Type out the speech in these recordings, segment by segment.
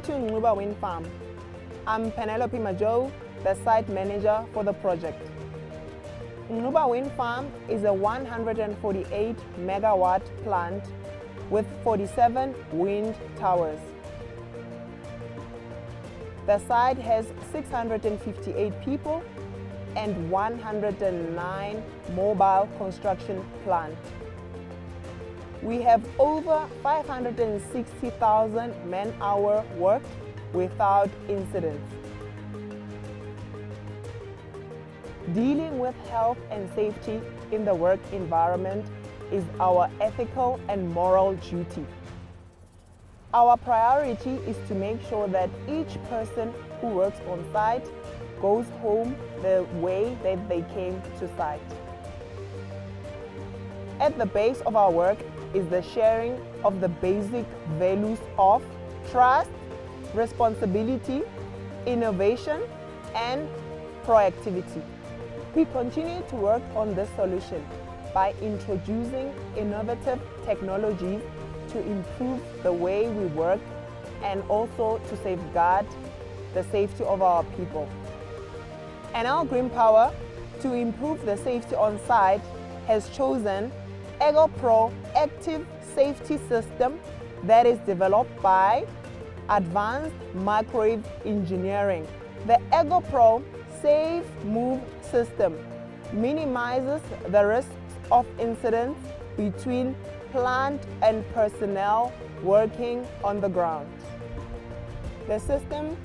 to Nxuba Wind Farm. I'm Penelope Majo, the site manager for the project. Nxuba Wind Farm is a 148 megawatt plant with 47 wind towers. The site has 658 people and 109 mobile construction plant. We have over 560,000 man-hour worked without incidents. Dealing with health and safety in the work environment is our ethical and moral duty. Our priority is to make sure that each person who works on site goes home the way that they came to site. At the base of our work is the sharing of the basic values of trust, responsibility, innovation, and proactivity. We continue to work on this solution by introducing innovative technologies to improve the way we work and also to safeguard the safety of our people. Enel Green Power, to improve the safety on site, has chosen EGOpro active safety system that is developed by Advanced Microwave Engineering. The EGOpro Safe Move system minimizes the risks of incidents between plant and personnel working on the ground. The system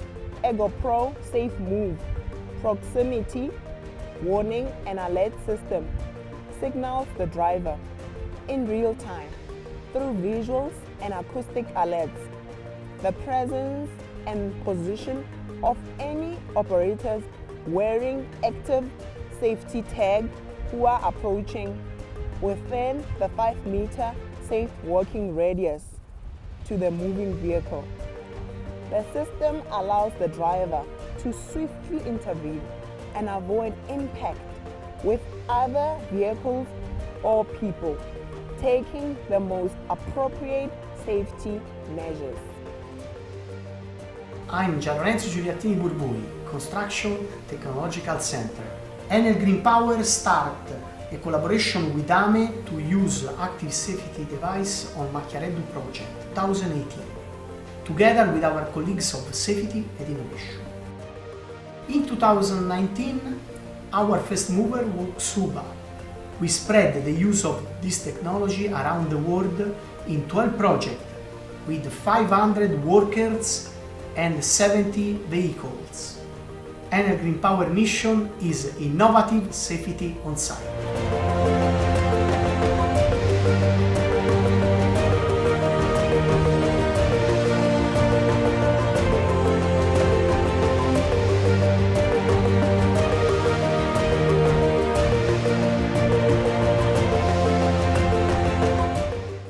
EGOpro Safe Move proximity warning and alert system signals the driver in real time through visuals and acoustic alerts the presence and position of any operators wearing active safety tag who are approaching within the 5-meter safe working radius to the moving vehicle. The system allows the driver to swiftly intervene and avoid impact with other vehicles or people, taking the most appropriate safety measures. I'm Gianlorenzo Giuliattini Burbui, Construction Technological Center. Enel Green Power start a collaboration with AME to use active safety device on Macchiareddu project 2018, together with our colleagues of safety and innovation. In 2019, our first mover was Nxuba. We spread the use of this technology around the world in 12 projects with 500 workers and 70 vehicles. Enel Green Power mission is innovative safety on site.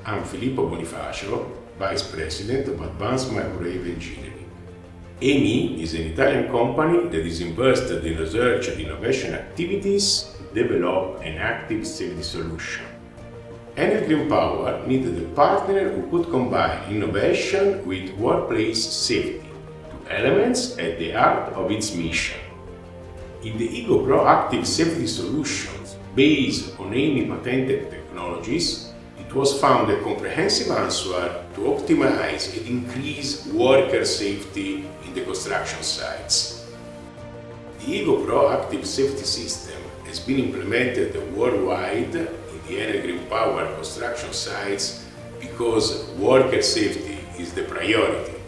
I'm Filippo Bonifacio, Vice President of Advanced Microwave Engineering. AME is an Italian company that is invested in research and innovation activities to develop an active safety solution. Enel Green Power needed a partner who could combine innovation with workplace safety, two elements at the heart of its mission. In the EGOpro active safety solutions based on AME patented technologies, it was found a comprehensive answer to optimize and increase worker safety in the construction sites. The EGOpro active safety system has been implemented worldwide in the Enel Green Power construction sites because worker safety is the priority.